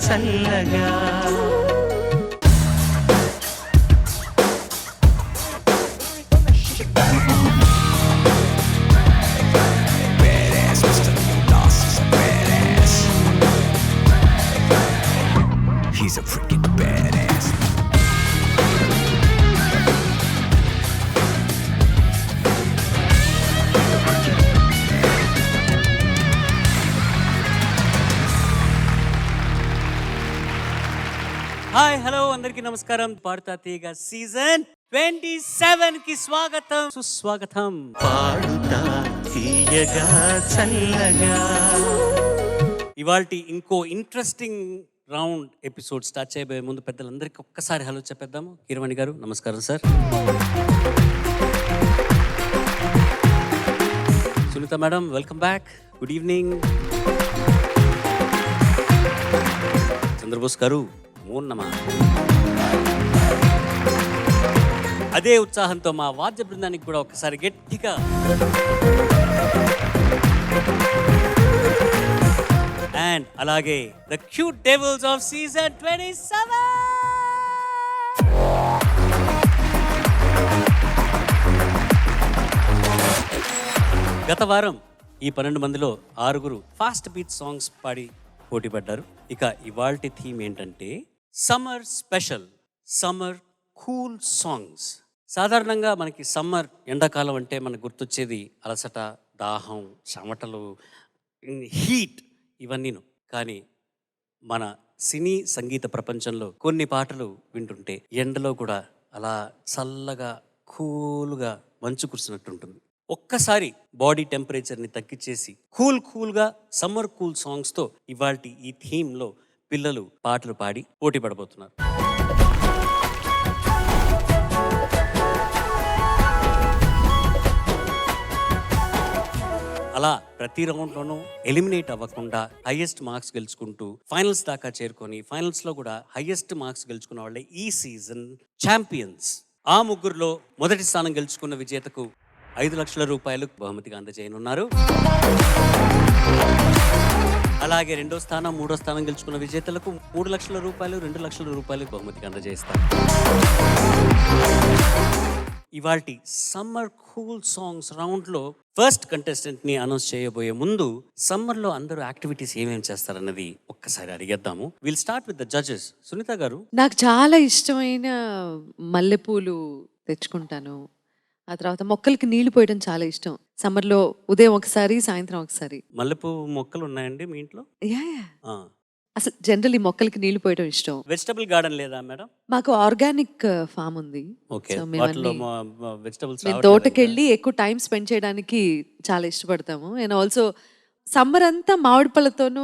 చల్లగా. He's a freaking badass. Hi hello అందరికీ నమస్కారం. పాడుతా తీగ సీజన్ 27 కి స్వాగతం సుస్వాగతం. పాడుతా తీయగా చల్లగా. ఇవాల్టి ఇంకో ఇంట్రెస్టింగ్ రౌండ్ ఎపిసోడ్ స్టార్ట్ చేయబోయే ముందు పెద్దలందరికీ ఒక్కసారి హలో చెప్పేద్దాము. కీరవాణి గారు నమస్కారం sir. Sunitha madam welcome back, good evening. Chandrabose గారు నమో. అదే ఉత్సాహంతో మా వాద్య బృందానికి కూడా ఒకసారి గట్టిగా అండ్ అలాగే the cute devils of season 27. గత వారం ఈ 12 మందిలో 6 ఫాస్ట్ బీట్ సాంగ్స్ పాడి పోటీ పడ్డారు. ఇక ఇవాల్టి థీమ్ ఏంటంటే summer special, summer cool songs. సాధారణంగా మనకి సమ్మర్ ఎండాకాలం అంటే మనకు గుర్తొచ్చేది అలసట, దాహం, చెమటలు, హీట్ ఇవన్నీను. కానీ మన సినీ సంగీత ప్రపంచంలో కొన్ని పాటలు వింటుంటే ఎండలో కూడా అలా చల్లగా కూల్గా మంచు కురిసినట్టుంటుంది. ఒక్కసారి బాడీ టెంపరేచర్ని తగ్గించేసి కూల్గా సమ్మర్ కూల్ సాంగ్స్తో ఇవాల్టి ఈ థీమ్లో పిల్లలు పాటలు పాడి పోటీ పడబోతున్నారు. అలా ప్రతి రౌండ్లోనూ ఎలిమినేట్ అవ్వకుండా హైయెస్ట్ మార్క్స్ గెలుచుకుంటూ ఫైనల్స్ దాకా చేరుకొని ఫైనల్స్లో కూడా హైయెస్ట్ మార్క్స్ గెలుచుకున్న వాళ్ళే ఈ సీజన్ ఛాంపియన్స్. ఆ ముగ్గురులో మొదటి స్థానం గెలుచుకున్న విజేతకు 5 లక్షల రూపాయలు బహుమతిగా అందజేయనున్నారు. అలాగే 2వ స్థానం 3వ స్థానం గెలుచుకున్న విజేతలకు 3 లక్షల రూపాయలు 2 లక్షల రూపాయలు బహుమతిగా అందజేస్తారు. ఇవాల్టి సమ్మర్ కూల్ సాంగ్స్ రౌండ్లో ఫస్ట్ కంటెస్టెంట్ని అనౌన్స్ చేయబోయే ముందు సమ్మర్లో అందరూ యాక్టివిటీస్ ఏమేమి చేస్తారన్నది ఒక్కసారి అడిగేద్దాము. Will start with the judges. Sunitha garu. నాకు చాలా ఇష్టమైన మల్లెపూలు తెచ్చుకుంటాను. ఆ తర్వాత మొక్కలకి నీళ్లు పోయడం చాలా ఇష్టం. సమ్మర్లో ఉదయం ఒకసారి, సాయంత్రం ఒకసారి. మల్లెపూ మొక్కలు ఉన్నాయండి మీ ఇంట్లో? యా అసలు జనరల్లీ మొక్కలకి నీళ్లు పోయడం ఇష్టం. వెజిటబుల్ గార్డెన్ లేదా మేడం? మాకు ఆర్గానిక్ ఫామ్ ఉంది. ఓకే. సో వాటిలో వెజిటబుల్స్ మేము తోటకెళ్ళి ఎక్కువ టైం స్పెండ్ చేయడానికి చాలా ఇష్టపడతాము. అండ్ ఆల్సో సమ్మర్ అంతా మామిడి పళ్ళతోనూ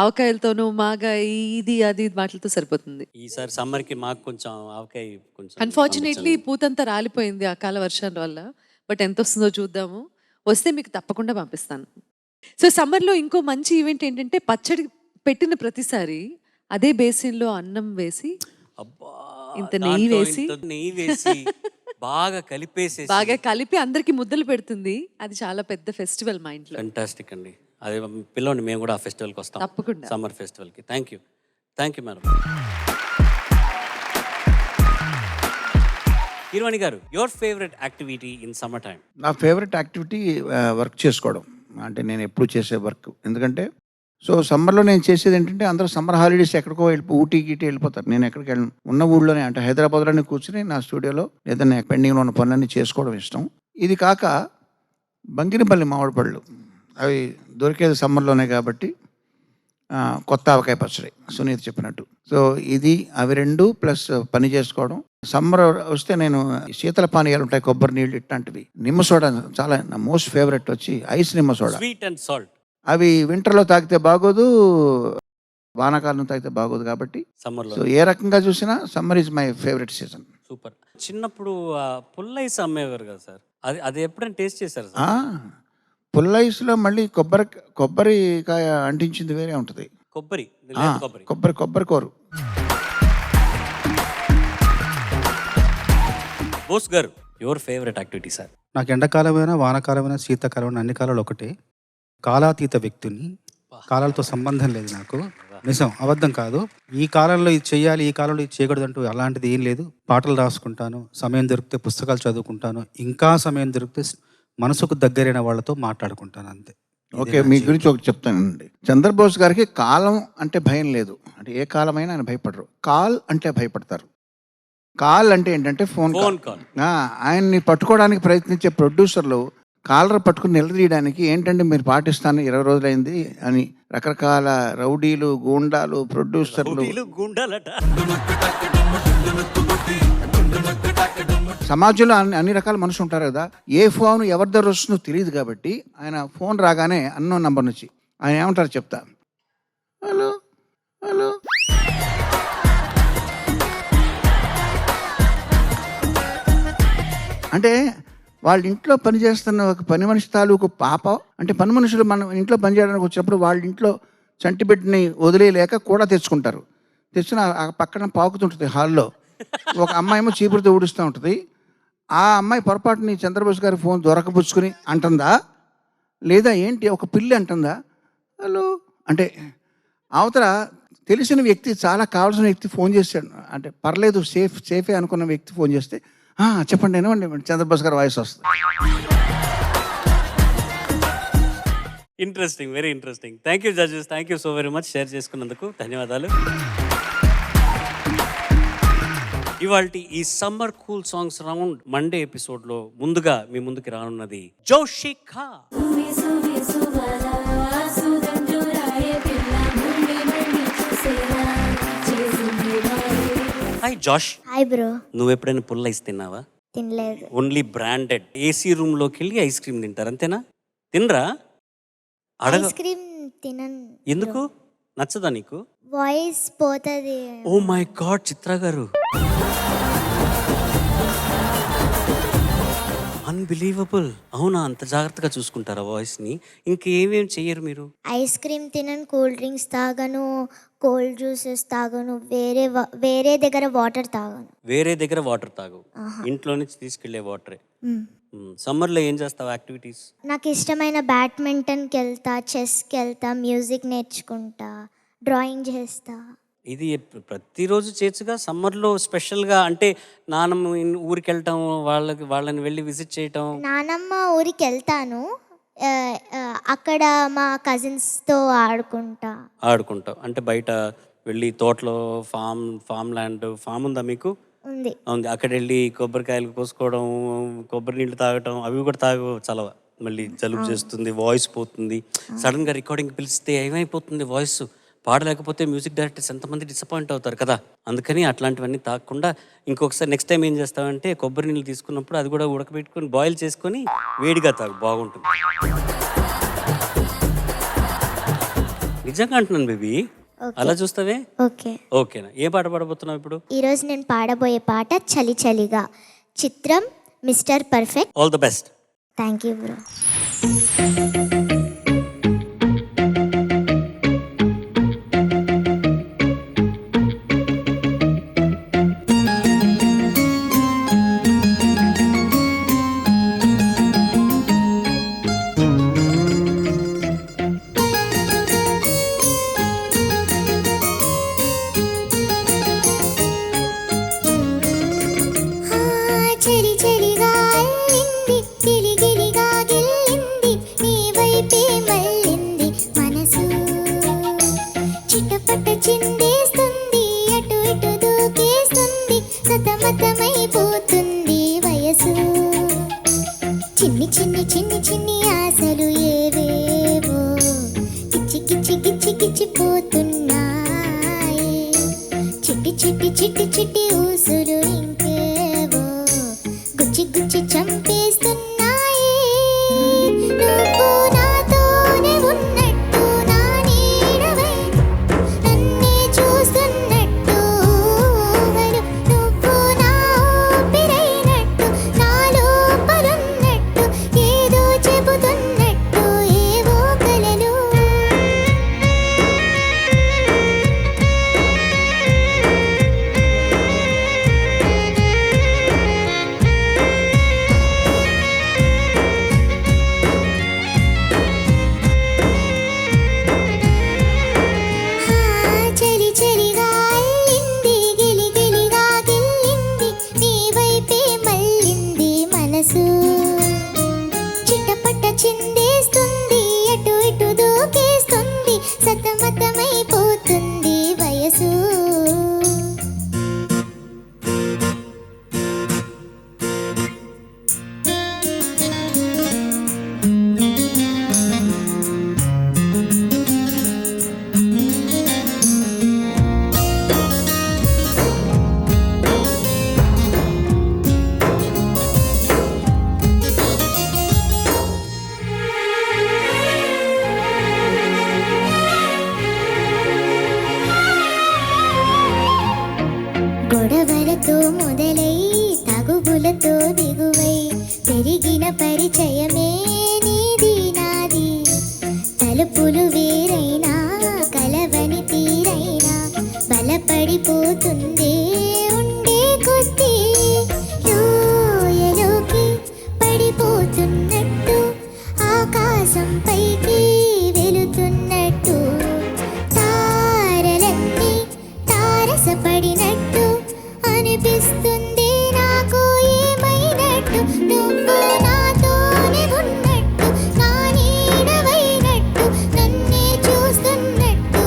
ఆవకాయలతోనూ మాగా ఇది అది వాటితో సరిపోతుంది. ఈసారి సమ్మర్ కి మాకు కొంచెం ఆవకాయ కొంచెం అన్ఫార్చునేట్లీ పూతంతా రాలిపోయింది అకాల వర్షాల వల్ల. బట్ ఎంత వస్తుందో చూద్దాము. వస్తే మీకు తప్పకుండా పంపిస్తాను. సో సమ్మర్లో ఇంకో మంచి ఈవెంట్ ఏంటంటే పచ్చడి పెట్టిన ప్రతిసారి అదే బేసిన్లో అన్నం వేసి ఇంత నెయ్యి వేసి బాగా కలిపి అందరికి ముద్దలు పెడుతుంది. అది చాలా పెద్ద ఫెస్టివల్ మా ఇంట్లో. ఫెంటాస్టిక్ అండి. అది పిల్లని మేము కూడా ఆ ఫెస్టివల్కి వస్తాం, తప్పకుండా సమ్మర్ ఫెస్టివల్కి. Thank you madam. Keeravani garu, your favourite activity in summer time? నా ఫేవరెట్ యాక్టివిటీ వర్క్ చేసుకోవడం. అంటే నేను ఎప్పుడు చేసే వర్క్. ఎందుకంటే సో సమ్మర్లో నేను చేసేది ఏంటంటే అందరూ సమ్మర్ హాలిడేస్ ఎక్కడికో ఊటీ గీటీ వెళ్ళిపోతారు. నేను ఎక్కడికి వెళ్ళను, ఉన్న ఊళ్ళోనే అంటే హైదరాబాద్లోనే కూర్చుని నా స్టూడియోలో ఏదైనా పెండింగ్లో ఉన్న పనులన్నీ చేసుకోవడం ఇష్టం. ఇది కాక బంగినపల్లి మామిడి పళ్ళు అవి దొరికేది సమ్మర్లోనే కాబట్టి కొత్త ఆవకాయ పచ్చడి సునీత చెప్పినట్టు. సో ఇది అవి 2 ప్లస్ పని చేసుకోవడం. సమ్మర్ వస్తే నేను శీతల పానీయాలు ఉంటాయి, కొబ్బరి నీళ్ళు ఇట్లాంటివి. నిమ్మ సోడా చాలా నా మోస్ట్ ఫేవరెట్ వచ్చి ఐస్ నిమ్మ సోడా. Sweet and salt. అవి వింటర్లో తాగితే బాగోదు, వానాకాలం తాగితే బాగోదు కాబట్టి సమ్మర్లో. సో ఏ రకంగా చూసినా summer is my favourite season. Super. చిన్నప్పుడు పుల్లైస్ అమ్మేవారు కదా సార్, అది ఎప్పుడైనా టేస్ట్ చేశారు సార్? పుల్లైస్లో మళ్ళీ కొబ్బరికాయ అంటించింది వేరే ఉంటుంది. కొబ్బరి కూర. బోస్ గారు, యువర్ ఫేవరెట్ యాక్టివిటీ సార్? నాకు ఎండాకాలమైనా వానాకాలమైనా శీతాకాలమైన అన్ని కాలాలు ఒకటే. కాలాతీత వ్యక్తిని. కాలాలతో సంబంధం లేదు నాకు. నిజం, అబద్ధం కాదు. ఈ కాలంలో ఇది చేయాలి, ఈ కాలంలో ఇది చేయకూడదు అంటూ అలాంటిది ఏం లేదు. పాటలు రాసుకుంటాను, సమయం దొరికితే పుస్తకాలు చదువుకుంటాను, ఇంకా సమయం దొరికితే మనసుకు దగ్గరైన వాళ్ళతో మాట్లాడుకుంటాను, అంతే. ఓకే, మీ గురించి ఒకటి చెప్తానండి. చంద్రబోస్ గారికి కాలం అంటే భయం లేదు. అంటే ఏ కాలమైనా ఆయన భయపడరు. కాల్ అంటే భయపడతారు. కాల్ అంటే ఏంటంటే ఫోన్ కాల్. ఆయన్ని పట్టుకోవడానికి ప్రయత్నించే ప్రొడ్యూసర్లు కాలర్ పట్టుకుని నిలదీయడానికి ఏంటంటే మీరు పాటిస్తాను 20 రోజులైంది అని రకరకాల రౌడీలు, గూండాలు, ప్రొడ్యూసర్లు, గుండాలట. సమాజంలో అన్ని రకాల మనుషులు ఉంటారు కదా. ఏ ఫోన్ ఎవరి దగ్గర వస్తుందో తెలియదు కాబట్టి ఆయన ఫోన్ రాగానే అన్నోన్ నంబర్ నుంచి ఆయన ఏమంటారు చెప్తా, హలో హలో, అంటే వాళ్ళ ఇంట్లో పనిచేస్తున్న ఒక పని మనిషి తాలూకు పాప, అంటే పని మనుషులు మన ఇంట్లో పనిచేయడానికి వచ్చినప్పుడు వాళ్ళ ఇంట్లో చంటి బిడ్డని వదిలేయలేక కూడా తెచ్చుకుంటారు. తెచ్చిన ఆ పక్కన పాకుతుంటుంది హాల్లో. ఒక అమ్మాయేమో చీపురుతో ఊడుస్తూ ఉంటుంది. ఆ అమ్మాయి పొరపాటుని చంద్రబోస్ గారి ఫోన్ దొరకపుచ్చుకుని అంటుందా, లేదా ఏంటి ఒక పిల్లి అంటుందా హలో అంటే, అవతల తెలిసిన వ్యక్తి, చాలా కావాల్సిన వ్యక్తి ఫోన్ చేశాడు, అంటే పర్లేదు సేఫే అనుకున్న వ్యక్తి ఫోన్ చేస్తే చెప్పండి ఏమండి చంద్రబోస్ గారి వాయిస్ వస్తుంది. Interesting, very interesting. Thank you judges, thank you so very much share చేసుకున్నందుకు ధన్యవాదాలు. ఇవాల్టి ఈ summer cool songs round Monday ఎపిసోడ్లో ముందుగా మీ ముందుకి రానున్నది Joshika. Hi Josh. Hi bro. నువ్వు ఎప్పుడైనా పుల్ల ఐస్ తిన్నావా? తినలేదు. Only branded. ఏసీ రూమ్లోకి వెళ్ళి ఐస్ క్రీమ్ తింటారు, అంతేనా? తినరా? ఐస్ క్రీమ్ తినను. ఎందుకు? నచ్చదా నీకు? వాయిస్ పోతుంది. ఓ మై గాడ్, చిత్ర గారు, అన్బిలీవబుల్. అవునా, అంత జాగ్రత్తగా చూసుకుంటారా వాయిస్ని? ఇంకేమేం చెయ్యరు మీరు? ఐస్ క్రీమ్ తినను, కూల్ డ్రింక్స్ తాగను, కోల్డ్ జ్యూసెస్ తాగను, వేరే దగ్గర వాటర్ తాగను. వేరే దగ్గర వాటర్ తాగవు, ఇంట్లో నుంచి తీసుకెళ్లే వాటరే. సమ్మర్లో ఏం చేస్తావు యాక్టివిటీస్? నాకు ఇష్టమైన బ్యాడ్మింటన్కి వెళ్తా, చెస్కి వెళ్తా, మ్యూజిక్ నేర్చుకుంటా, డ్రాయింగ్ చేస్తా. ఇది ప్రతిరోజు చేయొచ్చుగా. సమ్మర్లో స్పెషల్గా అంటే నానమ్మ ఊరికి వెళ్ళటం, వాళ్ళని వెళ్ళి విజిట్ చేయటం. నానమ్మ ఊరికి వెళ్తాను, అక్కడ మా కజిన్స్తో ఆడుకుంటాం. అంటే బయట వెళ్ళి తోటలో ఫామ్ ఉందా మీకు? ఉంది. అక్కడ వెళ్ళి కొబ్బరికాయలు కోసుకోవడం, కొబ్బరి నీళ్ళు తాగటం, అవి కూడా చలవ. మళ్ళీ జలుబు చేస్తుంది, వాయిస్ పోతుంది. సడన్గా రికార్డింగ్ పిలిస్తే ఏమైపోతుంది వాయిస్? పాడలేకపోతే మ్యూజిక్ డైరెక్టర్స్ ఎంతమంది డిసప్పాయింట్ అవుతారు కదా. అందుకని అట్లాంటివన్నీ తాగకుండా ఇంకొకసారి నెక్స్ట్ టైం ఏం చేస్తామంటే కొబ్బరి నీళ్ళు తీసుకున్నప్పుడు అది కూడా ఉడకబెట్టుకొని బాయిల్ చేసుకొని వేడిగా తాగు, బాగుంటుంది. నిజంగా అంటున్నాను బేబీ, అలా చూస్తావే? ఓకేనా? ఏ పాట పాడబోతున్నావు ఇప్పుడు? ఈరోజు నేను పాడబోయే పాట చలి చలిగా, చిత్రం mister perfect. All the best. Thank you bro. తగువులతో మొదలై తగువులతో దిగువై పెరిగిన పరిచయమే నీది నాది తలుపులు వేరైనా కలవని తీరైనా బలపడిపోతుందే ఉండే కొద్దీ లోయలోకి పడిపోతున్నట్టు ఆకాశం పైకి వెళుతున్నట్టు తారలన్నీ తారసపడినట్టు అనిపిస్తుంది నాకు ఏమైనట్టు నువ్వు నాతోనే ఉన్నట్టు నా నీడవైనట్టు నన్నే చూస్తున్నట్టు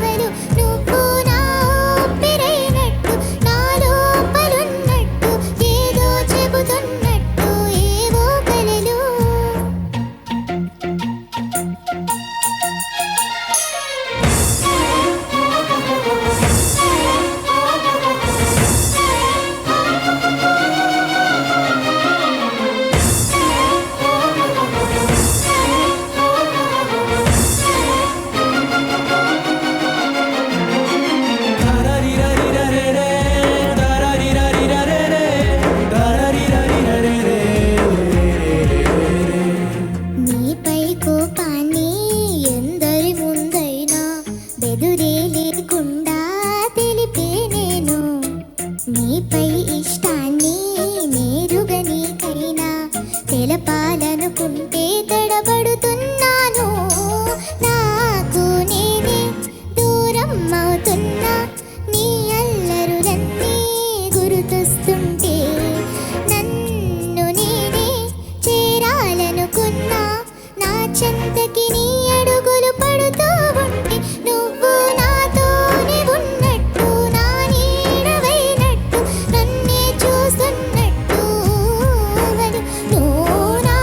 వెలు నువ్వు నా ఊపిరైనట్టు నా లోపలున్నట్టు ఏదో చెబుతున్నట్టు ఏవో కలలు నీపై కోపాన్ని ఎందరి ముందైనా బెదురే లేకుండా తెలిపే నేను నీపై ఇష్టాన్ని నేరుగా నీకైనా తెలపాలనుకుంటే తడబడుతున్నాను నాకు నేనే దూరం అవుతున్నా నీ అల్లరులన్నీ గుర్తొస్తుంటే నన్ను నేనే చేరాలనుకున్నా నా చెంతకి నీ అడుగులు పడుతూ ఉంటే నువ్వు నాతోనే ఉన్నట్టు నా నీడవైనట్టు నన్నే చూస్తున్నట్టు వెలు నువ్వు నా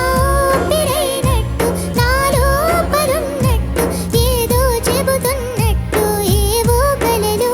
ఊపిరైనట్టు నా లోపలున్నట్టు ఏదో చెబుతున్నట్టు ఏవో కలలు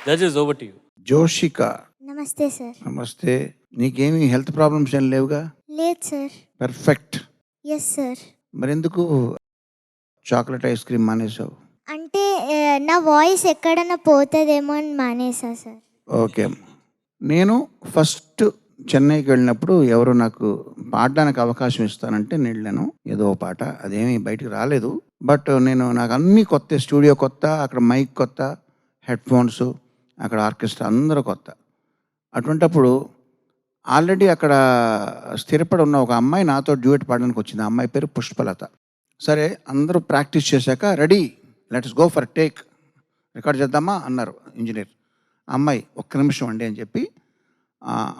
judges over to you. Joshika, నమస్తే సార్. నమస్తే. నీకేమీ హెల్త్ ప్రాబ్లమ్స్ ఏం లేవుగా? లేదు సార్. పర్ఫెక్ట్. Yes sir. మరెందుకు చాక్లెట్ ఐస్ క్రీమ్ మానేసావు? అంటే నా వాయిస్ ఎక్కడన్నా పోతుందేమో అని మానేసా సార్. ఓకే. నేను ఫస్ట్ చెన్నైకి వెళ్ళినప్పుడు ఎవరు నాకు పాడడానికి అవకాశం ఇస్తానంటే నేను వెళ్ళాను. ఏదో ఓ పాట, అదేమీ బయటికి రాలేదు. బట్ నాకు అన్నీ కొత్త, స్టూడియో కొత్త, అక్కడ మైక్ కొత్త, హెడ్ ఫోన్స్, అక్కడ ఆర్కెస్ట్రా అందరూ కొత్త. అటువంటప్పుడు ఆల్రెడీ అక్కడ స్థిరపడి ఉన్న ఒక అమ్మాయి నాతో డ్యూయట్ పాడడానికి వచ్చింది. ఆ అమ్మాయి పేరు పుష్పలత. సరే, అందరూ ప్రాక్టీస్ చేశాక ready, let's go for take, record చేద్దామా అన్నారు ఇంజనీర్. అమ్మాయి ఒక్క నిమిషం అండి అని చెప్పి,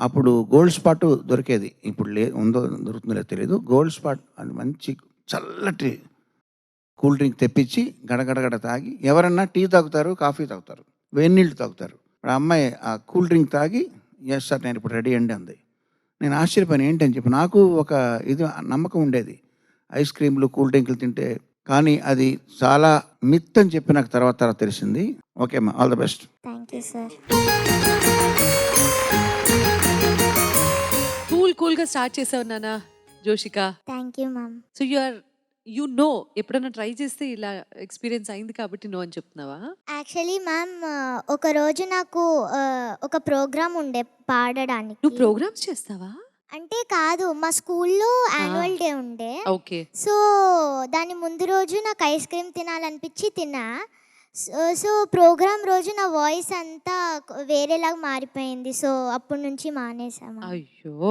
అప్పుడు గోల్డ్ స్పాట్ దొరికేది, ఇప్పుడు ఉందో దొరుకుతుందో లేదో తెలియదు. గోల్డ్ స్పాట్ అది మంచి చల్లటి కూల్ డ్రింక్ తెప్పించి గడగడగడ తాగి, ఎవరన్నా టీ తాగుతారు, కాఫీ తాగుతారు, వేడి నీళ్ళు తాగుతారు. ఇప్పుడు అమ్మాయి ఆ కూల్ డ్రింక్ తాగి, ఎస్ సార్ నేను ఇప్పుడు రెడీ అండి అంది. నేను ఆశ్చర్యపోయాను, ఏంటని చెప్పి. నాకు ఒక ఇది నమ్మకం ఉండేది ఐస్ క్రీమ్లు కూల్ డ్రింకులు తింటే, కానీ అది చాలా మిత్ అని చెప్పి నాకు తర్వాత తెలిసింది. ఓకే అమ్మా, all the best. Thank you sir. కూల్గా స్టార్ట్ చేసావు నాన్న Joshika. Thank you ma'am. So you know ఎప్పుడైనా ట్రై చేస్తే ఇలా ఎక్స్పీరియన్స్ అయింది కాబట్టి నో అని చెప్తున్నావా? యాక్చువల్లీ మ్యామ్ ఒకరోజు నాకు ఒక ప్రోగ్రామ్ ఉండే పాడడానికి. నువ్వు ప్రోగ్రామ్స్ చేస్తావా? అంటే కాదు, మా స్కూల్లో యాన్యువల్ డే ఉండే. ఓకే. సో దాని ముందు రోజు నాకు ఐస్ క్రీమ్ తినాలనిపించి తిన్నా. సో ప్రోగ్రామ్ రోజు నా వాయిస్ అంతా వేరేలాగా మారిపోయింది. సో అప్పటి నుంచి మానేసాము. అయ్యో,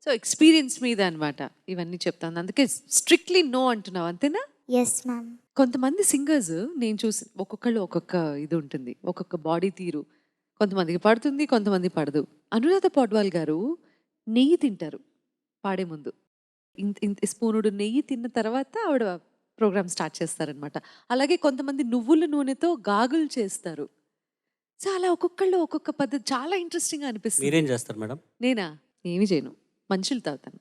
సో ఎక్స్పీరియన్స్ మీద అనమాట ఇవన్నీ చెప్తాను. అందుకే స్ట్రిక్ట్లీ నో అంటున్నావు, అంతేనా? Yes ma'am. కొంతమంది సింగర్స్ నేను చూసి ఒక్కొక్కళ్ళు ఒక్కొక్క ఇది ఉంటుంది, ఒక్కొక్క బాడీ తీరు. కొంతమందికి పడుతుంది, కొంతమంది పడదు. అనురాధ పౌడ్వాల్ గారు నెయ్యి తింటారు పాడే ముందు. ఇంత స్పూనుడు నెయ్యి తిన్న తర్వాత ఆవిడ ప్రోగ్రామ్ స్టార్ట్ చేస్తారనమాట. అలాగే కొంతమంది నువ్వుల నూనెతో గాగులు చేస్తారు. సో అలా ఒక్కొక్కళ్ళు ఒక్కొక్క పద్ధతి చాలా ఇంట్రెస్టింగ్గా అనిపిస్తుంది. మీరేం చేస్తారు మేడం? నేనా? ఏమి చేయను, మంచులు తాగుతాను,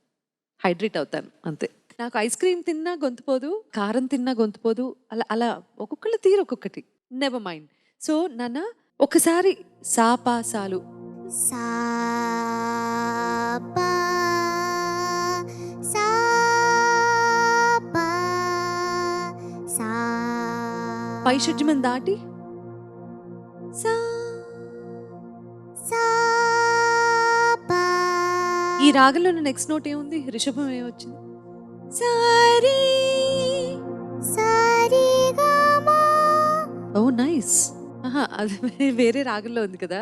హైడ్రేట్ అవుతాను, అంతే. నాకు ఐస్ క్రీమ్ తిన్నా గొంతుపోదు, కారం తిన్నా గొంతుపోదు. అలా అలా ఒక్కొక్కళ్ళ తీరు ఒక్కొక్కటి. Never mind. సో నాన్న ఒకసారి సాపాసాలు సా పా సా పా సా పై షడ్జమం దాటి సా సా పా. ఈ రాగంలో నెక్స్ట్ నోట్ ఏముంది? రిషభం ఏమొచ్చింది? సారీ. సారీ గా మా. ఓ నైస్. అది వేరే రాగంలో ఉంది కదా,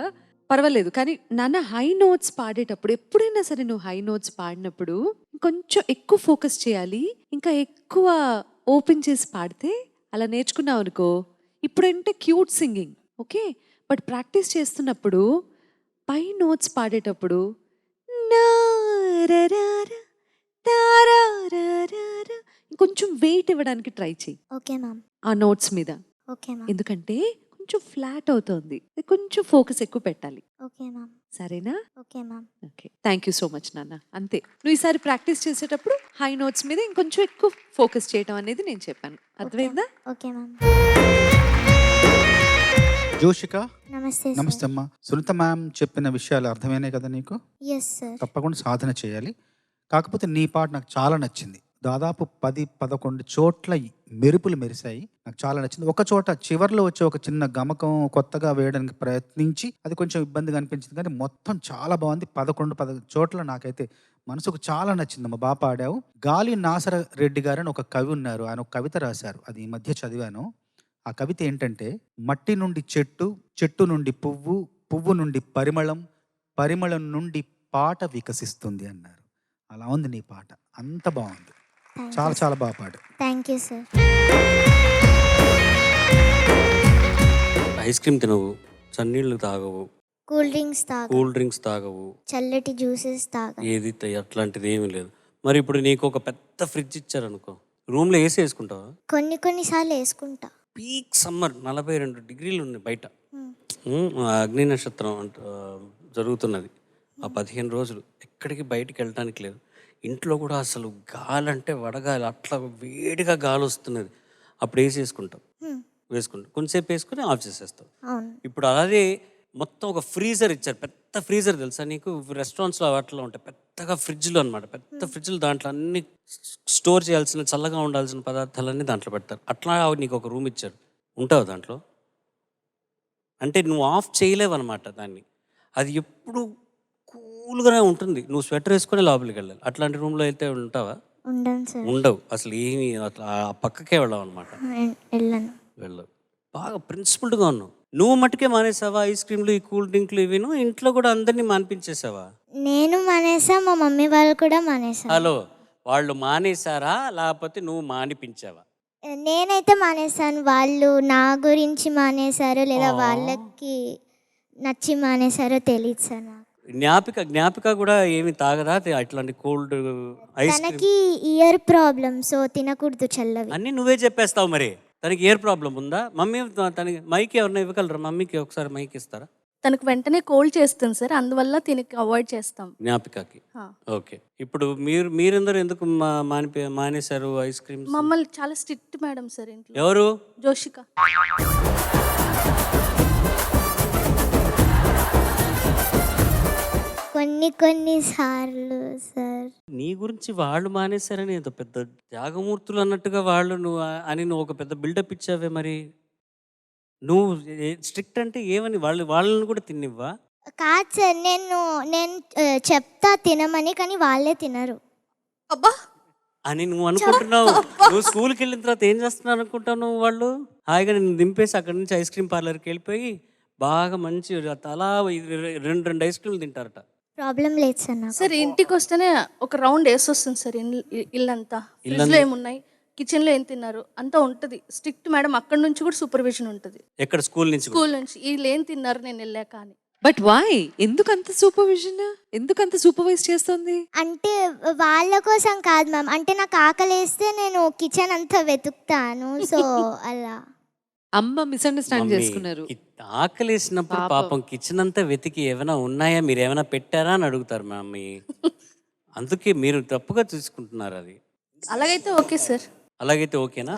పర్వాలేదు. కానీ నాన్న హై నోట్స్ పాడేటప్పుడు ఎప్పుడైనా సరే నువ్వు హై నోట్స్ పాడినప్పుడు కొంచెం ఎక్కువ ఫోకస్ చేయాలి, ఇంకా ఎక్కువ ఓపెన్ చేసి పాడితే అలా నేర్చుకున్నావు అనుకో. ఇప్పుడంటే cute singing okay, but practice చేస్తున్నప్పుడు పై నోట్స్ పాడేటప్పుడు కొంచెం వెయిట్ ఇవ్వడానికి ట్రై చేయి ఓకే మ్యామ్. ఆ నోట్స్ మీద. Okay ma'am. ఎందుకంటే కొంచెం ఫ్లాట్ అవుతోంది, కొంచెం ఫోకస్ ఎక్కువ పెట్టాలి. Okay ma'am. సరేనా? Okay ma'am. Okay, thank you so much నాన్న. అంతే, నువ్వు ఈసారి ప్రాక్టీస్ చేసేటప్పుడు హై నోట్స్ మీద ఇంకొంచెం ఎక్కువ ఫోకస్ చేయడం అనేది నేను చెప్పాను. అర్థమైందా? Okay ma'am. జోషిక నమస్తే నమస్తే అమ్మా. సునీత మ్యామ్ చెప్పిన విషయాలు అర్థమైనాయి కదా నీకు? Yes sir. తప్పకుండా సాధన చేయాలి. కాకపోతే నీ పాట నాకు చాలా నచ్చింది. దాదాపు 10-11 చోట్ల మెరుపులు మెరిశాయి. నాకు చాలా నచ్చింది. ఒక చోట చివర్లో వచ్చే ఒక చిన్న గమకం కొత్తగా వేయడానికి ప్రయత్నించి అది కొంచెం ఇబ్బందిగా అనిపించింది, కానీ మొత్తం చాలా బాగుంది. 11 చోట్ల నాకైతే మనసుకు చాలా నచ్చిందమ్మా. బాగా పాడావు. గాలి నాసర రెడ్డి గారు అని ఒక కవి ఉన్నారు, ఆయన ఒక కవిత రాశారు, అది ఈ మధ్య చదివాను. ఆ కవిత ఏంటంటే, మట్టి నుండి చెట్టు, చెట్టు నుండి పువ్వు, పువ్వు నుండి పరిమళం, పరిమళం నుండి పాట వికసిస్తుంది అన్నారు. అలా ఉంది నీ పాట, అంత బాగుంది. చాలా చాలా బాగా పాడు. Thank you sir. Ice cream తినవు, చన్నీళ్ళు తాగవు, కూల్ డ్రింక్స్ కూల్ డ్రింక్స్ తాగవు, చల్లటి జ్యూసెస్ ఏది అట్లాంటిది ఏమీ లేదు. మరి ఇప్పుడు నీకు ఒక పెద్ద ఫ్రిడ్జ్ ఇచ్చారనుకో, రూమ్లో ఏసీ వేసుకుంటావా? కొన్నిసార్లు వేసుకుంటా. పీక్ సమ్మర్ 42 డిగ్రీలు ఉన్నాయి బయట. అగ్ని నక్షత్రం జరుగుతున్నది ఆ 15 రోజులు. ఎక్కడికి బయటికి వెళ్ళడానికి లేదు. ఇంట్లో కూడా అసలు గాలి అంటే వడగాలి, అట్లా వేడిగా గాలి వస్తున్నది. అప్పుడు వేసుకుంటాం, కొంచెంసేపు వేసుకుని ఆఫ్ చేసేస్తాం. ఇప్పుడు అలాగే మొత్తం ఒక ఫ్రీజర్ ఇచ్చారు, పెద్ద ఫ్రీజర్ తెలుసా నీకు? రెస్టారెంట్స్లో అట్లా ఉంటాయి పెద్దగా ఫ్రిడ్జ్లు అనమాట, పెద్ద ఫ్రిడ్జ్లు. దాంట్లో అన్ని స్టోర్ చేయాల్సిన చల్లగా ఉండాల్సిన పదార్థాలన్నీ దాంట్లో పెడతారు. అట్లా నీకు ఒక రూమ్ ఇచ్చారు, ఉంటావు దాంట్లో. అంటే నువ్వు ఆఫ్ చేయలేవు అనమాట దాన్ని, అది ఎప్పుడు కూల్గానే ఉంటుంది. నువ్వు స్వెటర్ వేసుకొని లోపలికి వెళ్ళాలి. అట్లాంటి రూమ్లో అయితే ఉంటావా? ఉండవు అసలు, ఏమి అట్లా ఆ పక్కకే వెళ్ళావు అనమాట. వెళ్ళవు. బాగా ప్రిన్సిపల్డ్గా ఉన్నావు. నువ్వు మట్టుకే మానేసావా ఐస్ క్రీమ్లు, ఈ కూల్ డ్రింక్లు ఇవిను? ఇంట్లో కూడా అందరినీ మానిపించేసావా? నేను మానేసా, మా మమ్మీ వాళ్ళు కూడా మానేసా. హలో, వాళ్ళు మానేసారా లేకపోతే నువ్వు మానిపించావా? నేనైతే మానేసాను, వాళ్ళు నా గురించి మానేశారో లేదా వాళ్ళకి నచ్చి మానేశారో తెలియదు సార్ నాకు. జ్ఞాపిక కూడా ఏమి తాగదా అట్లాంటి కోల్డ్ ఐస్ క్రీమ్? తనకి ఇయర్ ప్రాబ్లం, సో తినకూడదు చల్లవి. అన్నీ నువ్వే చెప్పేస్తావు. మరి తనకి ఇయర్ ప్రాబ్లం ఉందా? మమ్మీ తనకి మైక్ ఎవరైనా ఇవ్వగలరా? మమ్మీకి ఒకసారి మైక్ ఇస్తారా? తనకు వెంటనే కోల్డ్ చేస్తుంది సార్, అందువల్ల తినకి అవాయిడ్ చేస్తాం. జ్ఞాపికకి ఓకే. ఇప్పుడు మీరందరూ ఎందుకు మానేశారు ఐస్ క్రీమ్? మమ్మల్ని చాలా స్ట్రిక్ట్ మేడం సార్ ఇంట్లో. ఎవరు? జోషిక. కొన్నిసార్లు సార్. నీ గురించి వాళ్ళు మానేశారని ఏదో పెద్ద త్యాగమూర్తులు అన్నట్టుగా వాళ్ళు నువ్వు ఒక పెద్ద బిల్డప్ ఇచ్చావే. మరి నువ్వు స్ట్రిక్ట్ అంటే ఏమని వాళ్ళని కూడా తినివ్వా? కాదు సార్, నేను చెప్తా తినమని, కానీ వాళ్ళే తినరు. అబ్బా అని నువ్వు అనుకుంటున్నావు. నువ్వు స్కూల్కి వెళ్ళిన తర్వాత ఏం చేస్తున్నావు అనుకుంటావు? నువ్వు వాళ్ళు హాయిగా నేను దింపేసి అక్కడి నుంచి ఐస్ క్రీమ్ పార్లర్కి వెళ్ళిపోయి బాగా మంచి అలా 2 ఐస్ క్రీమ్లు తింటారట. ప్రాబ్లం లేదు సార్ నాకు. సార్ ఇంటికి వస్తేనే ఒక రౌండ్ వేసి వస్తుంది సార్ ఇల్లంతా. ఫ్రిడ్జ్లో ఏమున్నాయి, కిచెన్లో ఏం తిన్నారు అంతా ఉంటుంది. స్ట్రిక్ట్ మేడం, అక్కడ నుంచి కూడా సూపర్విజన్ ఉంటుంది. ఎక్కడ? స్కూల్ నుంచి వీళ్ళు ఏం తిన్నారు నేను వెళ్ళాక అని. But why? ఎందుకంత సూపర్విజన్, ఎందుకంత సూపర్వైజ్ చేస్తుంది? అంటే వాళ్ళ కోసం కాదు మ్యామ్, అంటే నాకు ఆకలి వేస్తే నేను కిచెన్ అంతా వెతుకుతాను, సో అలా. అమ్మ మిస్అండర్స్టాండ్ చేసుకున్నారు. ఆకలేసినప్పుడు పాపం కిచెన్ అంతా వెతికి ఏమైనా ఉన్నాయా, మీరు ఏమైనా పెట్టారా అని అడుగుతారు మమ్మీ. అందుకే మీరు తప్పుగా తీసుకుంటున్నారు. అది అలాగైతే ఓకే సార్. అలాగైతే ఓకేనా?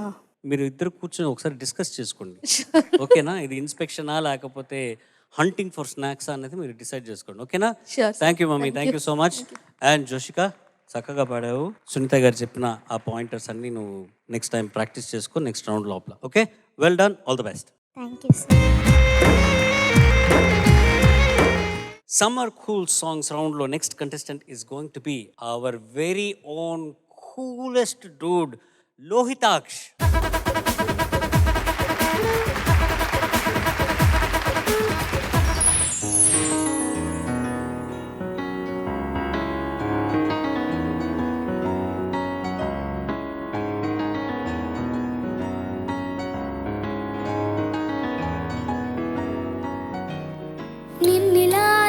మీరు ఇద్దరు కూర్చొని ఒకసారి డిస్కస్ చేసుకోండి. ఓకేనా? ఇది ఇన్స్పెక్షనా లేకపోతే హంటింగ్ ఫర్ స్నాక్స్ అనేది మీరు డిసైడ్ చేసుకోండి. ఓకేనా? Sure, sir. Thank you mummy, thank you so much. And Joshika, చక్కగా పాడావు. సునీత గారు చెప్పిన ఆ పాయింటర్స్ అన్నీ నువ్వు నెక్స్ట్ టైం ప్రాక్టీస్ చేసుకో నెక్స్ట్ రౌండ్ లోపల. Okay, well done, all the best. Thank you sir. Summer Cool Songs round lo next contestant is going to be our very own coolest dude, Lohitaksh.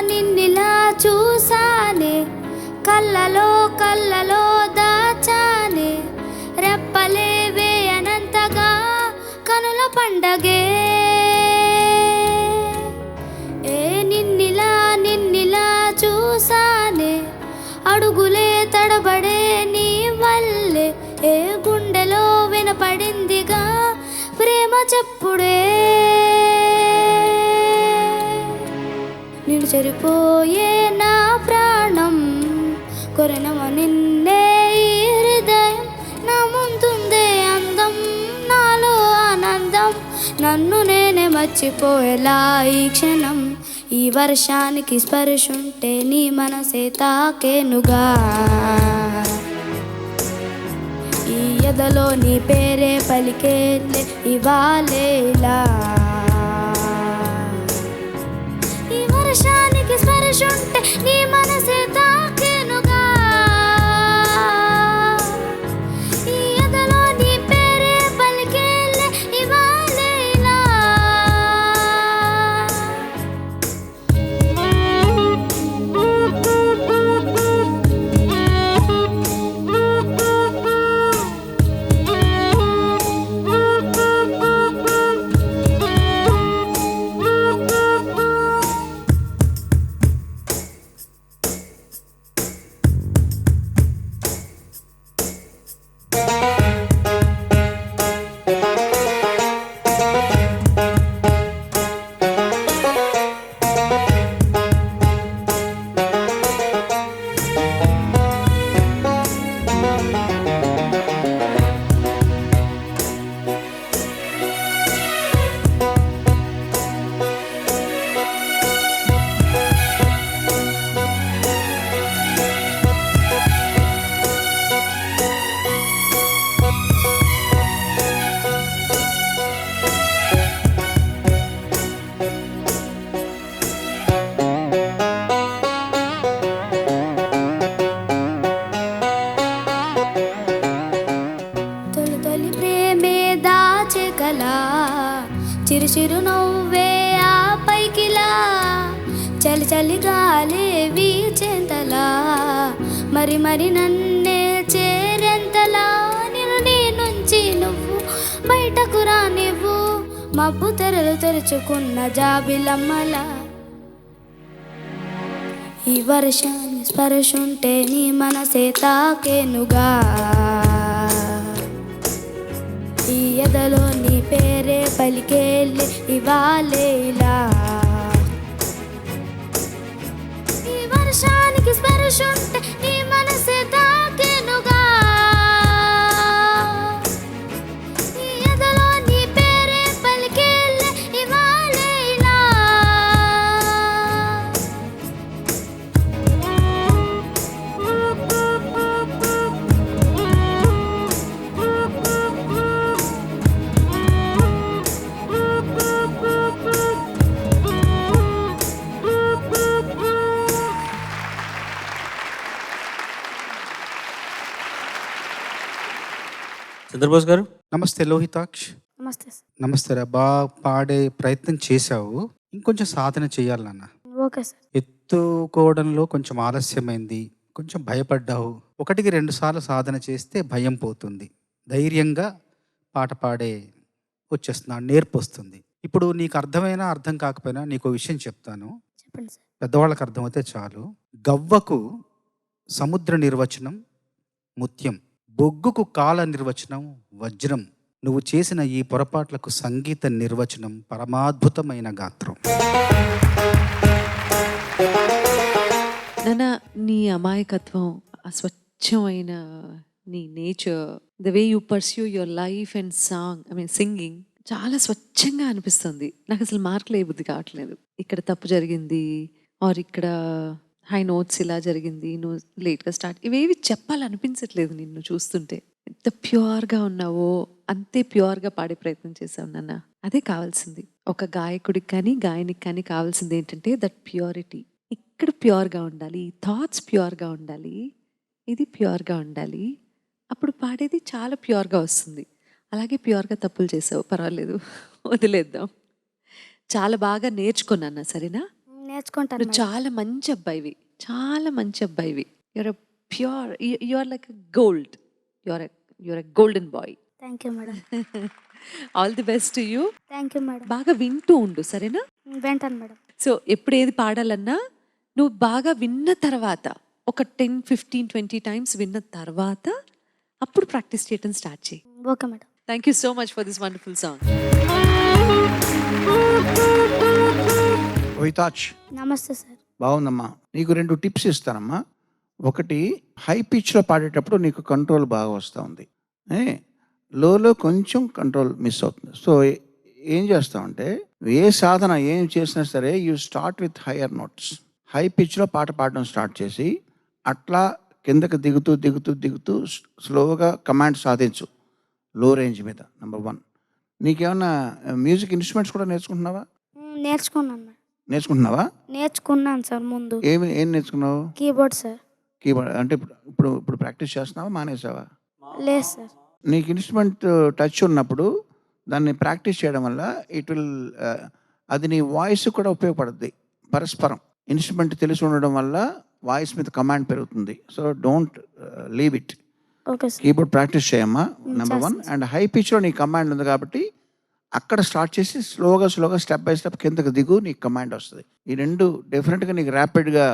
నిన్నిలా చూసానే, కళ్ళలో దాచానే, రెప్పలే వేయనంతగా కనుల పండగే. ఏ నిన్నిలా చూసానే, అడుగులే తడబడే నీ వల్లే, ఏ గుండెలో వినపడిందిగా ప్రేమ చెప్పుడే. నిన్ను చెరిపోయే నా ప్రాణం, కొరనమ నిన్నే ఈ హృదయం, నా ముందుందే అందం, నాలో ఆనందం, నన్ను నేనే మర్చిపోయేలా ఈ క్షణం. ఈ వర్షానికి స్పర్శుంటే నీ మనసే తాకేనుగా, ఈ ఎదలో నీ పేరే పలికేలే ఇవాళేలా. వర్షానికి స్పర్శుంటే నీ మనసే తాకేనుగా, ఈ ఎదలో నీ పేరే పలికేలే ఇవాళేలా. తొలి ప్రేమే దాచే కలా, చిరు నవ్వే ఆ పైకిలా, చలి గాలే వీచెంతలా, మరి నన్నే చేరెంతలా. నేను నీ నుంచి నువ్వు బయటకు రానివ్వు, మబ్బు తెరలు తెరుచుకున్న జాబిలమ్మలా. ఈ వర్షాన్ని స్పర్శుంటే నీ మనసే తాకేనుగా, ఈ ఎదలో నీ పేరే పలికేలే ఇవాళేలా. ఈ వర్షానికి స్పర్శుంటే నీ మనసే తాకేనుగా, ఈ ఎదలో నీ పేరే పలికేలే ఇవాళేలా. చంద్రబోస్ గారు, నమస్తే లోహితాక్ష్. నమస్తే సార్. నమస్తే రా. బాగా పాడే ప్రయత్నం చేశావు, ఇంకొంచెం సాధన చేయాలన్న. Okay sir. ఎత్తుకోవడంలో కొంచెం ఆలస్యమైంది, కొంచెం భయపడ్డావు. 1-2 సార్లు సాధన చేస్తే భయం పోతుంది, ధైర్యంగా పాట పాడే వచ్చేస్తున్నా, నేర్పు వస్తుంది. ఇప్పుడు నీకు అర్థమైనా అర్థం కాకపోయినా నీకు విషయం చెప్తాను, చెప్పండి సార్. పెద్దవాళ్ళకి అర్థమైతే చాలు. గవ్వకు సముద్ర నిర్వచనం ముత్యం, బొగ్గుకు కాల నిర్వచనం వజ్రం. నువ్వు చేసిన ఈ పొరపాట్లకు సంగీత నిర్వచనం పరమాద్భుతమైన గాత్రం. నాన్న, నీ అమాయకత్వం, ఆ స్వచ్ఛమైన నీ nature, the way you pursue your life and singing చాలా స్వచ్ఛంగా అనిపిస్తుంది. నాకు అసలు మార్కులు ఏ బుద్ధి కావట్లేదు. ఇక్కడ తప్పు జరిగింది, ఆర్ ఇక్కడ హై నోట్స్ ఇలా జరిగింది, నువ్వు లేట్గా స్టార్ట్, ఇవేవి చెప్పాలనిపించట్లేదు నిన్ను చూస్తుంటే. ఎంత ప్యూర్గా ఉన్నావో అంతే ప్యూర్గా పాడే ప్రయత్నం చేసావు నాన్న. అదే కావాల్సింది ఒక గాయకుడికి కానీ గాయనికి కానీ. కావాల్సింది ఏంటంటే దట్ ప్యూరిటీ. ఇక్కడ ప్యూర్గా ఉండాలి, థాట్స్ ప్యూర్గా ఉండాలి, ఇది ప్యూర్గా ఉండాలి. అప్పుడు పాడేది చాలా ప్యూర్గా వస్తుంది. అలాగే ప్యూర్గా తప్పులు చేసావు, పర్వాలేదు, వదిలేద్దాం. చాలా బాగా నేర్చుకున్నా, సరేనా? నేర్చుకుంటాను నువ్వు చాలా మంచి అబ్బాయివి, చాలా మంచి అబ్బాయివి. Your pure, your like gold, your golden boy. Thank you madam. All the best to you. Thank you madam. బాగా వింటూ ఉండు, సరేనా? వింటాను మేడం. సో ఎప్పుడు ఏది పాడాలన్నా నువ్వు బాగా విన్న తర్వాత, ఒక 10, 15, 20 టైమ్స్ విన్న తర్వాత అప్పుడు ప్రాక్టీస్ చేయడం స్టార్ట్ చేయి. Okay madam. Thank you so much for this wonderful song. రోహితాచ్, నమస్తే సార్. బాగుందమ్మా. నీకు 2 టిప్స్ ఇస్తానమ్మా. ఒకటి, హై పిచ్లో పాడేటప్పుడు నీకు కంట్రోల్ బాగా వస్తూ ఉంది, లోలో కొంచెం కంట్రోల్ మిస్ అవుతుంది. సో ఏం చేస్తామంటే, ఏ సాధన ఏం చేసినా సరే you start with higher notes. High పిచ్లో పాట పాడడం స్టార్ట్ చేసి అట్లా కిందకి దిగుతూ దిగుతూ దిగుతూ స్లోగా కమాండ్ సాధించు లో రేంజ్ మీద. నెంబర్ 1. నీకేమన్నా మ్యూజిక్ ఇన్స్ట్రుమెంట్స్ కూడా నేర్చుకుంటున్నావా? నేర్చుకుంటున్నావా? నేర్చుకున్నాను సార్ ముందు. ఏం నేర్చుకున్నావు? Keyboard sir. కీబోర్డ్ అంటే ఇప్పుడు ప్రాక్టీస్ చేస్తున్నావా, మానేసావా? లేదు సార్. నీకు ఇన్స్ట్రుమెంట్ టచ్ ఉన్నప్పుడు దాన్ని ప్రాక్టీస్ చేయడం వల్ల ఇట్ విల్, అది నీ వాయిస్ కూడా ఉపయోగపడుద్ది. పరస్పరం ఇన్స్ట్రుమెంట్ తెలిసి ఉండడం వల్ల వాయిస్ మీద కమాండ్ పెరుగుతుంది. So don't leave it. Okay sir. Keyboard practice చేయమ్మా, నెంబర్ 1. అండ్ హై పిచ్లో నీ కమాండ్ ఉంది కాబట్టి అక్కడ స్టార్ట్ చేసి స్లోగా స్టెప్ బై స్టెప్ కిందకి దిగు, నీకు కమాండ్ వస్తుంది. ఈ 2 డెఫినెట్గా నీకు ర్యాపిడ్గా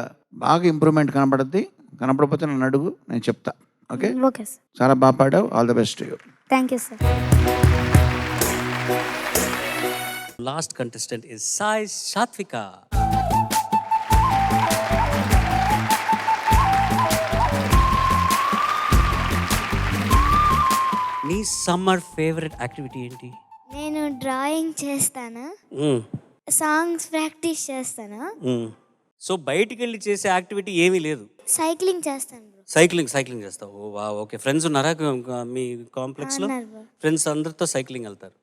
బాగా ఇంప్రూవ్మెంట్ కనబడుద్ది. కనపడకపోతే నన్ను అడుగు, నేను చెప్తా. ఓకే? Okay sir. చాలా బాగా పాడావు. All the best you. Thank you sir. Last contestant is Sai Sathvika. నీ సమ్మర్ ఫేవరెట్ యాక్టివిటీ ఏంటి? నేను డ్రాయింగ్ చేస్తాను, సాంగ్స్ ప్రాక్టీస్ చేస్తాను, సో బయటికి వెళ్ళి చేసే యాక్టివిటీ ఏమీ లేదు. సైక్లింగ్ చేస్తాను బ్రో. సైక్లింగ్ చేస్తావు? ఓ వా, ఓకే. ఫ్రెండ్స్ ఉన్నారా మీ కాంప్లెక్స్లో? ఉన్నారు bro. ఫ్రెండ్స్ అందరితో సైక్లింగ్ వెళ్తారు,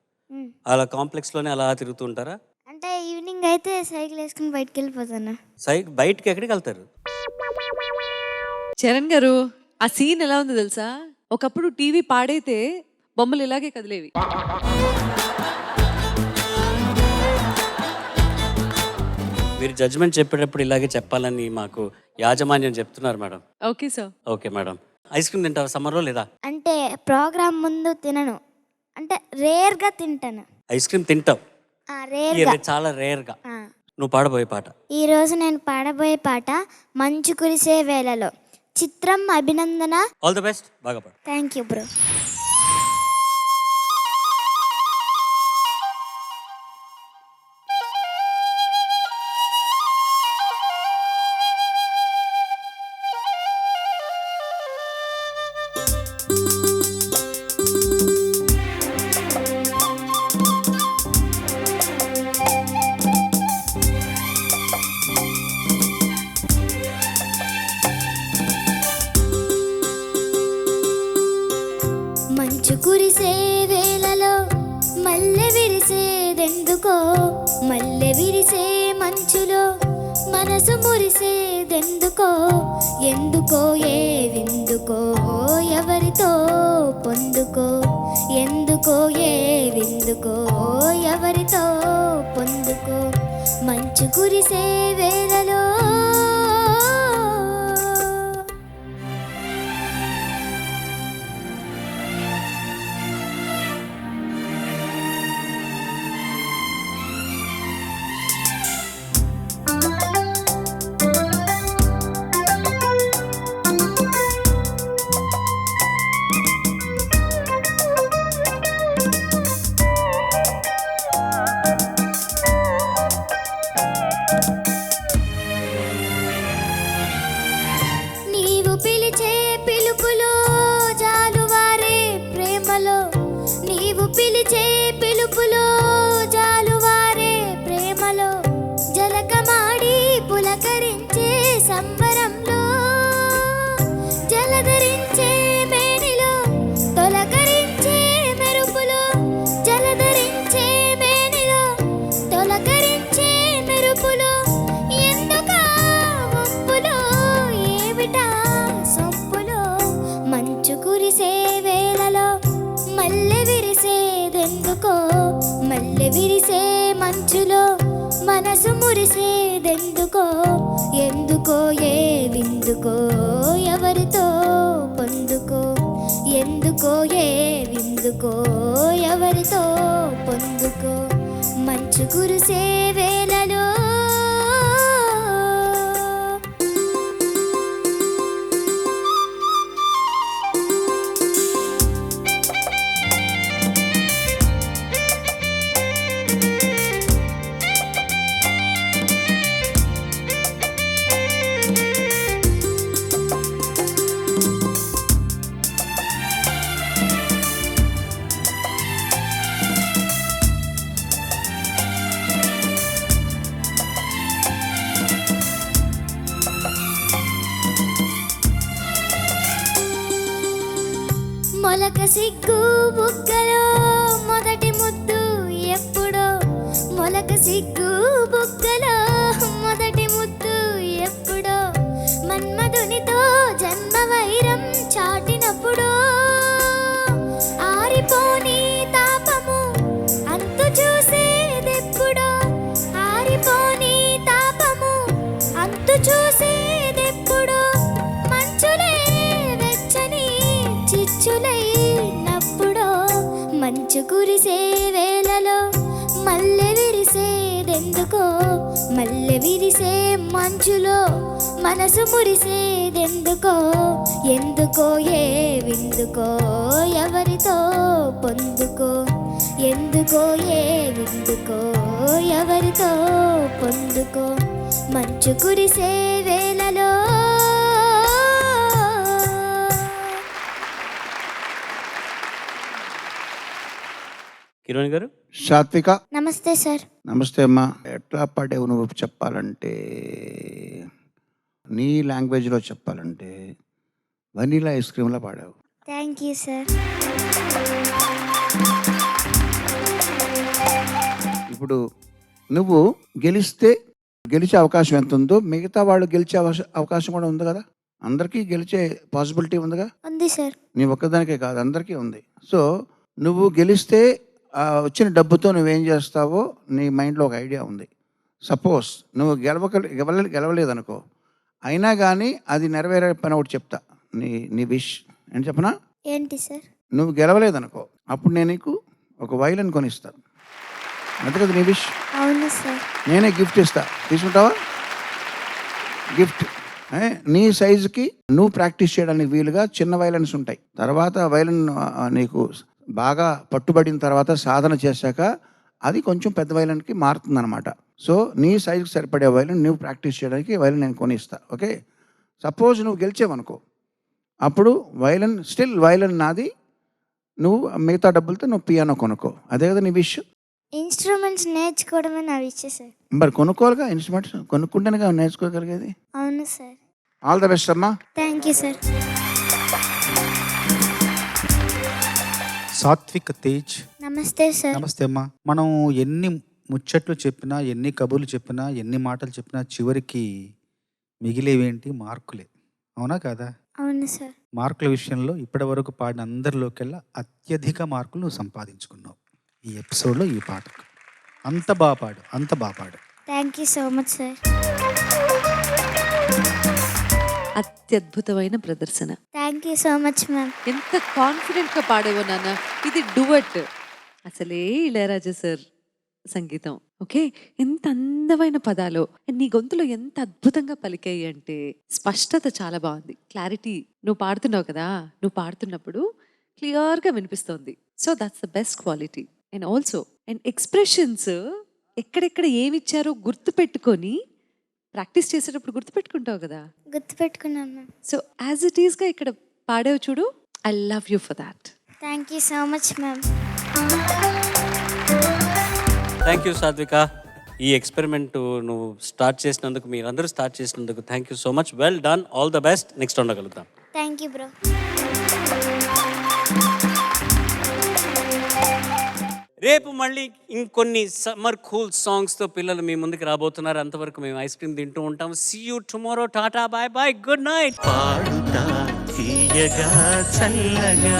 అలా కాంప్లెక్స్లోనే అలా తిరుగుతూ ఉంటారా? అంటే ఈవినింగ్ అయితే సైకిల్ వేసుకుని బయటకు వెళ్ళిపోతాను. బయటికి ఎక్కడికి వెళ్తారు? చరణ్ గారు, ఆ సీన్ ఎలా ఉందో తెలుసా? ఒకప్పుడు టీవీ పాడైతే బొమ్మలు ఇలాగే కదిలేవి. మీరు జడ్జ్మెంట్ చెప్పేటప్పుడు ఇలాగే చెప్పాలని మాకు యాజమాన్యం చెప్తున్నారు madam. Okay sir. Okay madam. Ice cream తింటావా సమ్మర్లో లేదా? అంటే ప్రోగ్రామ్ ముందు తినను, అంటే రేర్గా తింటాను. ఐస్ క్రీమ్ తింటావు? రేర్గా, చాలా రేర్గా. నువ్వు పాడబోయే పాట? ఈరోజు నేను పాడబోయే పాట మంచు కురిసే వేళలో, చిత్రం, అభినందన. ఆల్ ది బెస్ట్, బాగా పాడు. Thank you bro. మంచు కురిసే వేళలో మల్లె విరిసేదెందుకో, మల్లె విరిసే మంచులో మనసు మురిసేదెందుకో, ఎందుకో ఏ విందుకో ఎవరితో పొందుకో, ఎందుకో ఏ విందుకో ఎవరితో పొందుకో, మంచు కురిసే వేళలో. నీవు పిలిచే పిలుపులో జాలువారే ప్రేమలో జలకమాడి పులకరించే సంబరంలో జలధరించే మేనిలో తొలకరించే మెరుపులో జలధరించే మేనిలో తొలకరించే మెరుపులో ఎందుకా వంపులో ఏమిటా సొంపులో మంచు కురిసే వేళలో మల్లె విరిసేదెందుకో మల్లె విరిసే మంచులో మనసు మురిసేదెందుకో ఎందుకో ఏ విందుకో ఎవరితో పొందుకో ఎందుకో ఏ విందుకో ఎవరితో పొందుకో మంచు కురిసే వేళలో మొలక సిగ్గు బుగ్గలో మొదటి ముద్దు ఎప్పుడో మొలక సిగ్గు బుగ్గలో మొదటి ముద్దు ఎప్పుడో మన్మధునితో జన్మ వైరం చాటినప్పుడు ఆరిపోని తాపము అంతు చూసేదెప్పుడో ఆరిపోని తాపము అంతు చూసేదెప్పుడో మంచులే వెచ్చని చిచ్చులైనప్పుడో మంచు కురిసే వేళలో మల్లె విరిసేదెందుకో మల్లె విరిసే మంచులో మనసు మురిసేదెందుకో ఎందుకో ఏ విందుకో ఎవరితో పొందుకో ఎందుకో ఏ విందుకో ఎవరితో పొందుకో మంచు కురిసే వేళలో కిరణ్ గారు. సాత్విక. నమస్తే సార్. నమస్తే అమ్మా. ఎట్లా పాడావు నువ్వు చెప్పాలంటే, నీ లాంగ్వేజ్లో చెప్పాలంటే వనీలా ఐస్ క్రీమ్లా పాడావు. Thank you sir. ఇప్పుడు నువ్వు గెలిచే అవకాశం ఎంత ఉందో మిగతా వాళ్ళు గెలిచే అవకాశం కూడా ఉంది కదా. అందరికీ గెలిచే పాసిబిలిటీ ఉందిగా. ఉంది సార్. నీ ఒక్కదానికే కాదు, అందరికీ ఉంది. సో నువ్వు గెలిస్తే వచ్చిన డబ్బుతో నువ్వేం చేస్తావో నీ మైండ్లో ఒక ఐడియా ఉంది. సపోజ్ నువ్వు గెలవలేదనుకో, అయినా కానీ అది నెరవేరే పని ఒకటి చెప్తా. నీ విష్ ఏంటి చెప్పనా? ఏంటి సార్? నువ్వు గెలవలేదనుకో, అప్పుడు నేను నీకు ఒక వైలెన్ కొనిస్తాను. అంతే కదా నీ విష్? అవును సార్. నేనే గిఫ్ట్ ఇస్తా, తీసుకుంటావా? గిఫ్ట్ నీ సైజుకి నువ్వు ప్రాక్టీస్ చేయడానికి వీలుగా చిన్న వైలెన్స్ ఉంటాయి. తర్వాత వైలెన్ నీకు బాగా పట్టుబడిన తర్వాత సాధన చేశాక అది కొంచెం పెద్ద వైలెన్కి మారుతుంది అనమాట. సో నీ సైజుకి సరిపడే వైలెన్ నువ్వు ప్రాక్టీస్ చేయడానికి వైలెన్ నేను కొనిస్తా. ఓకే, సపోజ్ నువ్వు గెలిచేవనుకో, అప్పుడు వైలెన్ నాది, నువ్వు మిగతా డబ్బులతో నువ్వు పియానో కొనుక్కో. అదే కదా నీ విష్? ఇన్స్ట్రుమెంట్స్ నేర్చుకోవడమే నా విష్ సార్. మరి కొనుక్కోవాలిగా, ఇన్స్ట్రుమెంట్స్ కొనుక్కుంటేనే కదా నేర్చుకోగలిగేది. అవును సార్. ఆల్ ద బెస్ట్ అమ్మా. Thank you sir. Satvik Tej. నమస్తే సార్. నమస్తే అమ్మా. మనం ఎన్ని ముచ్చట్లు చెప్పినా, ఎన్ని కబుర్లు చెప్పినా, ఎన్ని మాటలు చెప్పినా చివరికి మిగిలేవేంటి? మార్కులే. అవునా కాదా? అవును సార్. మార్కుల విషయంలో ఇప్పటి వరకు పాడిన అందరిలోకెల్లా అత్యధిక మార్కులు నువ్వు సంపాదించుకున్నావు ఈ ఎపిసోడ్లో, ఈ పాటకు. అంత బాగా పాడు. Thank you so much sir. అత్యద్భుతమైన ప్రదర్శన. Thank you so much ma'am. ఎంత కాన్ఫిడెంట్గా పాడేవో నాన్న. ఇది డువట్, అసలే ఇళయరాజా సార్ సంగీతం. ఓకే, ఎంత అందమైన పదాలు, నీ గొంతులో ఎంత అద్భుతంగా పలికాయి అంటే స్పష్టత చాలా బాగుంది. క్లారిటీ, నువ్వు పాడుతున్నావు కదా, నువ్వు పాడుతున్నప్పుడు క్లియర్గా వినిపిస్తోంది. So that's the best quality. And also expressions ఎక్కడెక్కడ ఏమి ఇచ్చారో గుర్తు పెట్టుకొని ప్రాక్టీస్ చేసేటప్పుడు గుర్తు పెట్టుకుంటావు కదా. గుర్తు పెట్టుకున్నాను మ్యామ్. సో యాజ్ ఇట్ ఈస్గా ఇక్కడ పాడావు చూడు. I love you for that. Thank you so much ma'am. Thank you Sathvika. ఈ ఎక్స్పెరిమెంట్ నువ్వు స్టార్ట్ చేసినందుకు, మీరందరూ స్టార్ట్ చేసినందుకు thank you so much. Well done, all the best. Next ఉండగలుగుతాం. Thank you bro. రేపు మళ్ళీ ఇంకొన్ని సమ్మర్ కూల్ సాంగ్స్తో పిల్లలు మీ ముందుకు రాబోతున్నారు. అంతవరకు మేము ఐస్ క్రీమ్ తింటూ ఉంటాం. See you tomorrow. Tata, bye bye, good night. Padutha Theeyaga చల్లగా